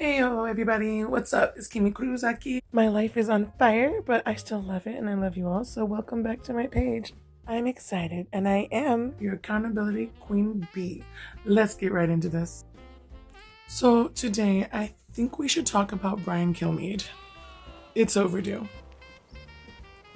Heyo everybody, what's up? It's Kimi Kuruzaki. My life is on fire, but I still love it and I love you all, so welcome back to my page. I'm excited and I am your accountability queen bee. Let's get right into this. So today I think we should talk about Brian Kilmeade. It's overdue.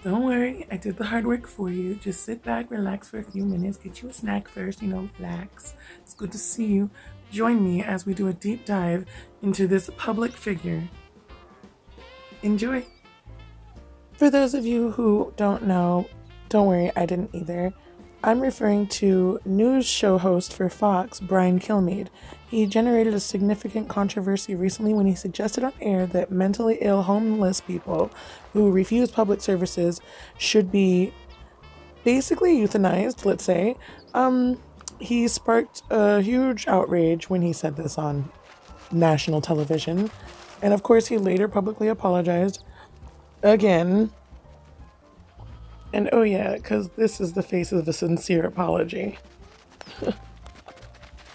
Don't worry, I did the hard work for you. Just sit back, relax for a few minutes, get you a snack first, relax. It's good to see you. Join me as we do a deep dive into this public figure. Enjoy. For those of you who don't know, don't worry, I didn't either. I'm referring to news show host for Fox, Brian Kilmeade. He generated a significant controversy recently when he suggested on air that mentally ill homeless people who refuse public services should be basically euthanized, let's say. He sparked a huge outrage when he said this on national television. And of course, he later publicly apologized again. And oh yeah, because this is the face of a sincere apology.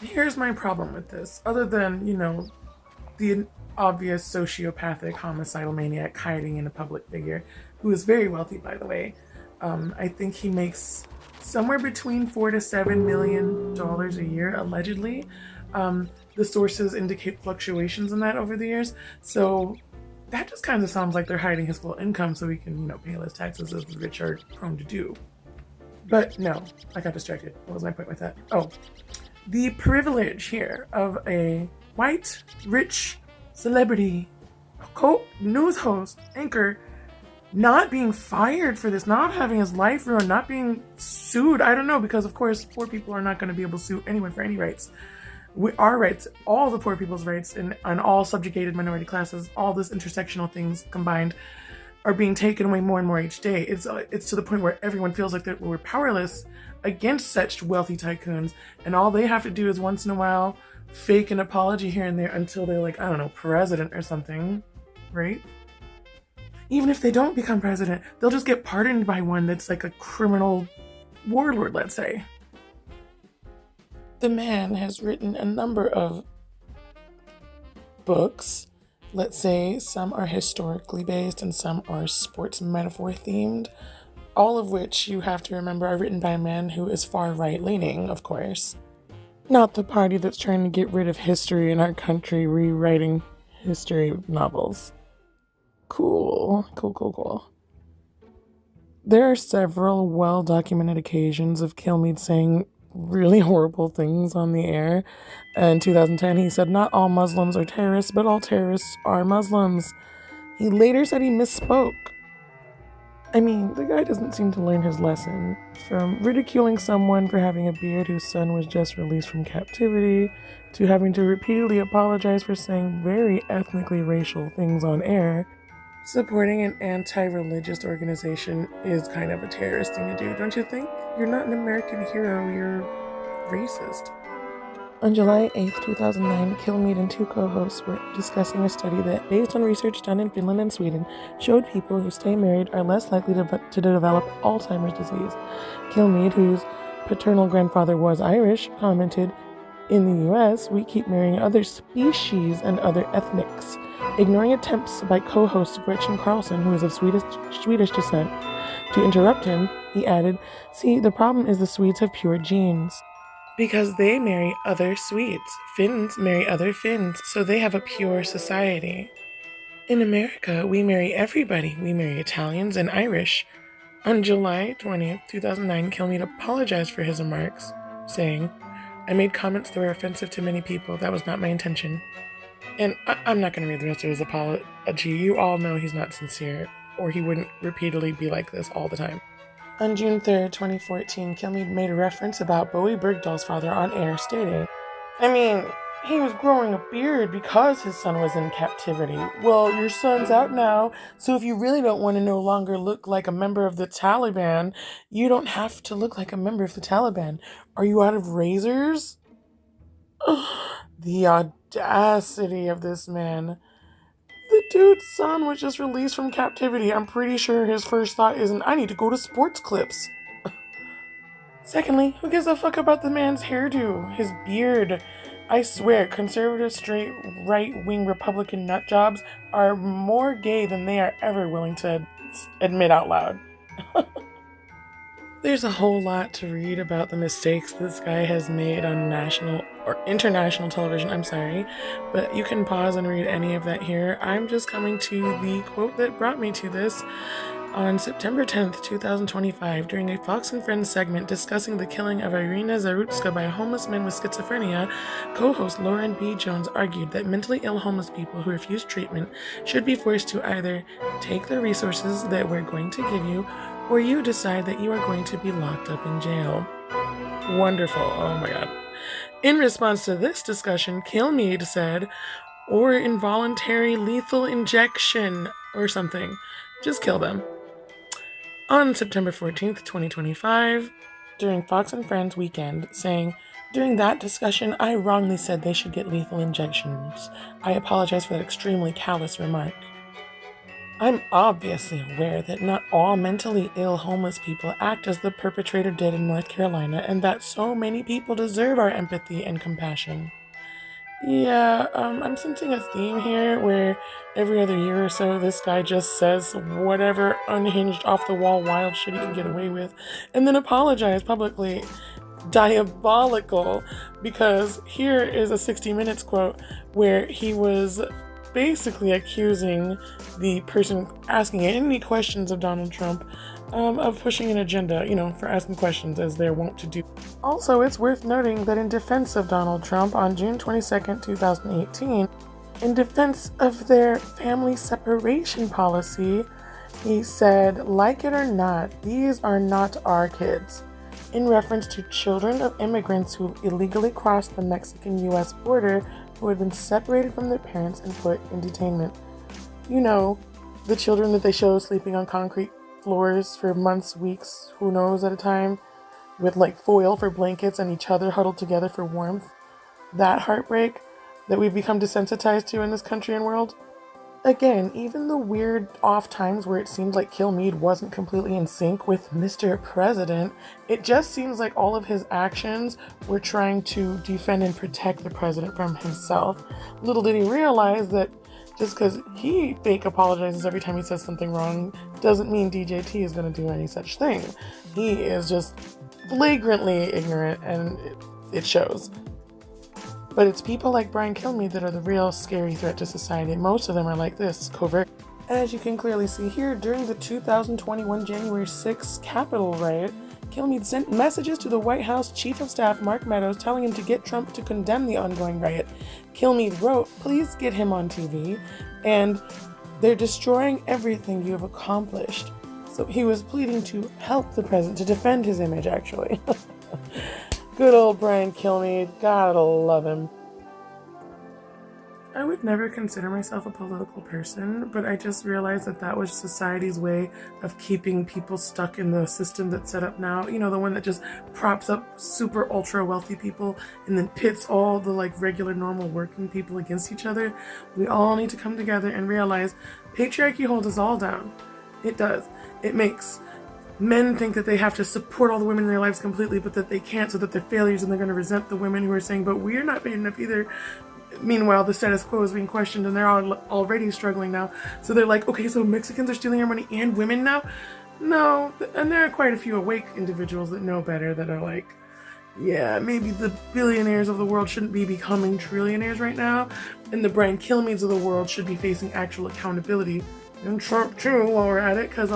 Here's my problem with this. Other than, the obvious sociopathic homicidal maniac hiding in a public figure, who is very wealthy, by the way. I think he makes somewhere between $4 to $7 million a year, allegedly. The sources indicate fluctuations in that over the years. So that just kind of sounds like they're hiding his full income so he can, pay less taxes as the rich are prone to do. But no, I got distracted. What was my point with that? Oh, the privilege here of a white, rich celebrity, news host, anchor, not being fired for this, not having his life ruined, not being sued. I don't know, because of course, poor people are not going to be able to sue anyone for any rights. Our rights, all the poor people's rights, and all subjugated minority classes, all this intersectional things combined, are being taken away more and more each day. It's to the point where everyone feels like that we're powerless against such wealthy tycoons, and all they have to do is once in a while fake an apology here and there until they're like, I don't know, president or something, right? Even if they don't become president, they'll just get pardoned by one that's like a criminal warlord, let's say. The man has written a number of books. Let's say some are historically based and some are sports metaphor themed, all of which you have to remember are written by a man who is far right leaning, of course. Not the party that's trying to get rid of history in our country, rewriting history novels. Cool. There are several well-documented occasions of Kilmeade saying really horrible things on the air. In 2010, he said, "Not all Muslims are terrorists, but all terrorists are Muslims." He later said he misspoke. I mean, the guy doesn't seem to learn his lesson. From ridiculing someone for having a beard whose son was just released from captivity, to having to repeatedly apologize for saying very ethnically racial things on air. Supporting an anti-religious organization is kind of a terrorist thing to do, don't you think? You're not an American hero, you're racist. On July 8th, 2009, Kilmeade and two co-hosts were discussing a study that, based on research done in Finland and Sweden, showed people who stay married are less likely to develop Alzheimer's disease. Kilmeade, whose paternal grandfather was Irish, commented, "In the US, we keep marrying other species and other ethnics." Ignoring attempts by co-host Gretchen Carlson, who is of Swedish descent, to interrupt him, he added, "See, the problem is the Swedes have pure genes. Because they marry other Swedes. Finns marry other Finns, so they have a pure society. In America, we marry everybody. We marry Italians and Irish." On July 20th, 2009, Kilmeade apologized for his remarks, saying, "I made comments that were offensive to many people. That was not my intention." And I'm not going to read the rest of his apology. You all know he's not sincere, or he wouldn't repeatedly be like this all the time. On June 3rd, 2014, Kilmeade made a reference about Bowie Bergdahl's father on air, stating, he was growing a beard because his son was in captivity. Well, your son's out now, so if you really don't want to no longer look like a member of the Taliban, you don't have to look like a member of the Taliban. Are you out of razors? The audacity of this man. The dude's son was just released from captivity. I'm pretty sure his first thought isn't, I need to go to sports clips. Secondly, who gives a fuck about the man's hairdo, his beard? I swear, conservative, straight, right-wing Republican nutjobs are more gay than they are ever willing to admit out loud. There's a whole lot to read about the mistakes this guy has made on national or international television, but you can pause and read any of that here. I'm just coming to the quote that brought me to this. On September 10th, 2025, during a Fox and Friends segment discussing the killing of Irina Zarutska by a homeless man with schizophrenia, co-host Lauren B. Jones argued that mentally ill homeless people who refuse treatment should be forced to either take the resources that we're going to give you, or you decide that you are going to be locked up in jail. Wonderful. Oh my god. In response to this discussion, Kilmeade said, or involuntary lethal injection or something. Just kill them. On September 14th, 2025, during Fox and Friends weekend, saying, during that discussion, I wrongly said they should get lethal injections. I apologize for that extremely callous remark. I'm obviously aware that not all mentally ill homeless people act as the perpetrator did in North Carolina, and that so many people deserve our empathy and compassion. Yeah, I'm sensing a theme here where every other year or so this guy just says whatever unhinged, off-the-wall wild shit he can get away with and then apologize publicly. Diabolical, because here is a 60 Minutes quote where he was basically accusing the person asking any questions of Donald Trump of pushing an agenda, for asking questions as they're wont to do. Also, it's worth noting that in defense of Donald Trump on June 22nd, 2018, in defense of their family separation policy, he said, like it or not, these are not our kids, in reference to children of immigrants who illegally crossed the Mexican-U.S. border who had been separated from their parents and put in detainment. The children that they show sleeping on concrete floors for months, weeks, who knows at a time, with foil for blankets and each other huddled together for warmth. That heartbreak that we've become desensitized to in this country and world. Again, even the weird off times where it seemed like Kilmeade wasn't completely in sync with Mr. President, it just seems like all of his actions were trying to defend and protect the president from himself. Little did he realize that just because he fake apologizes every time he says something wrong doesn't mean DJT is going to do any such thing. He is just flagrantly ignorant, and it shows. But it's people like Brian Kilmeade that are the real scary threat to society. Most of them are like this, covert. As you can clearly see here, during the 2021 January 6th Capitol riot, Kilmeade sent messages to the White House Chief of Staff Mark Meadows telling him to get Trump to condemn the ongoing riot. Kilmeade wrote, please get him on TV, and they're destroying everything you have accomplished. So he was pleading to help the president, to defend his image, actually. Good old Brian Kilmeade, gotta love him. I would never consider myself a political person, but I just realized that was society's way of keeping people stuck in the system that's set up now. The one that just props up super ultra wealthy people and then pits all the regular normal working people against each other. We all need to come together and realize patriarchy holds us all down. It does. It makes men think that they have to support all the women in their lives completely, but that they can't, so that they're failures and they're going to resent the women who are saying, but we're not paid enough either. Meanwhile, the status quo is being questioned and they're already struggling now. So they're like, okay, so Mexicans are stealing our money and women now? No. And there are quite a few awake individuals that know better, that are like, yeah, maybe the billionaires of the world shouldn't be becoming trillionaires right now. And the Brian Kilmeades of the world should be facing actual accountability. And Trump too, while we're at it, because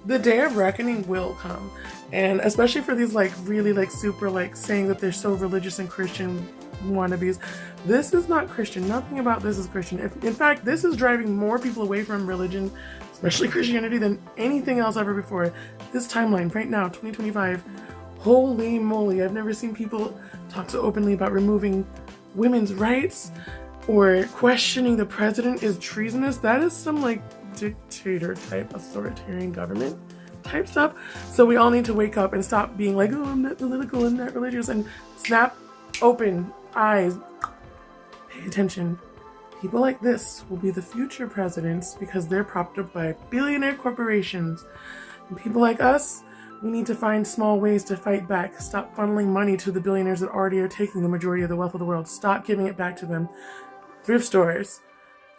the day of reckoning will come. And especially for these really super saying that they're so religious and Christian wannabes. This is not Christian. Nothing about this is Christian. In fact, this is driving more people away from religion, especially Christianity, than anything else ever before. This timeline right now, 2025, holy moly, I've never seen people talk so openly about removing women's rights or questioning the president is treasonous. That is some dictator type authoritarian government type stuff. So we all need to wake up and stop being like, oh, I'm not political, I'm not religious, and snap open eyes, pay attention. People like this will be the future presidents because they're propped up by billionaire corporations. And people like us We need to find small ways to fight back. Stop funneling money to the billionaires that already are taking the majority of the wealth of the world. Stop giving it back to them. Thrift stores.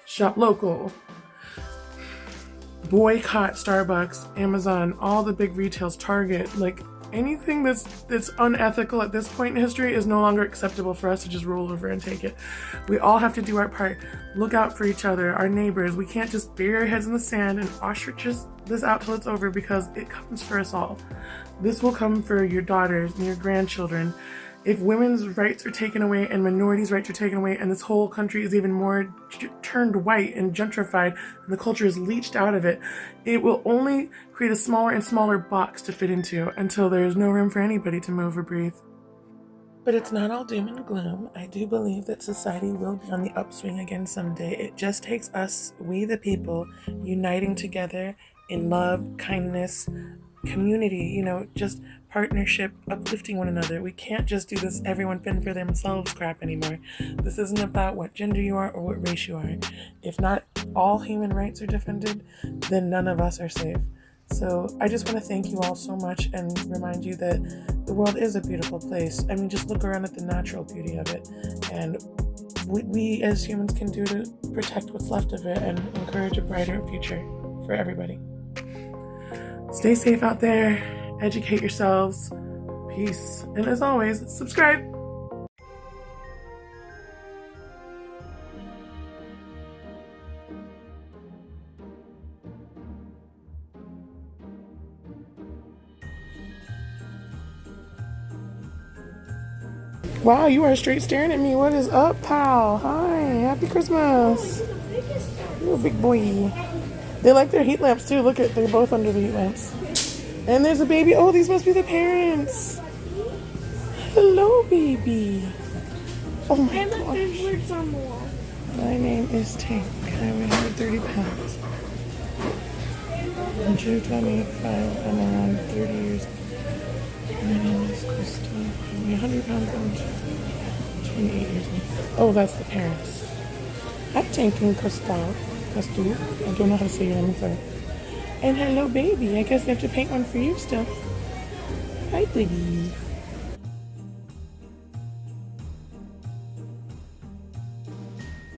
Shop local. Boycott Starbucks, Amazon, all the big retails, Target. Like, anything that's unethical at this point in history is no longer acceptable for us to just roll over and take it. We all have to do our part. Look out for each other, our neighbors. We can't just bury our heads in the sand and ostrich this out till it's over, because it comes for us all. This will come for your daughters and your grandchildren. If women's rights are taken away and minorities' rights are taken away, and this whole country is even more turned white and gentrified, and the culture is leached out of it, it will only create a smaller and smaller box to fit into until there is no room for anybody to move or breathe. But it's not all doom and gloom. I do believe that society will be on the upswing again someday. It just takes us, we the people, uniting together in love, kindness, community, just partnership, uplifting one another. We can't just do this everyone fend for themselves crap anymore. This isn't about what gender you are or what race you are. If not all human rights are defended, then none of us are safe. So I just want to thank you all so much and remind you that the world is a beautiful place. I mean, just look around at the natural beauty of it, and we as humans can do to protect what's left of it and encourage a brighter future for everybody. Stay safe out there, educate yourselves, peace, and as always, subscribe. Wow, you are straight staring at me. What is up, pal? Hi, happy Christmas. You're a big boy. They like their heat lamps too. Look at, they're both under the heat lamps. And there's a baby. Oh, these must be the parents. Hello, baby. Oh my gosh. There's words on the wall. My name is Tank. I'm 130 pounds. I'm 225. I'm around 30 years old. My name is Crystal. I'm 100 pounds. I'm 28 years old. Oh, that's the parents. Hi, Tank and Crystal. Crystal. I don't know how to say your name, sorry. And hello, baby. I guess I have to paint one for you still. Hi, baby.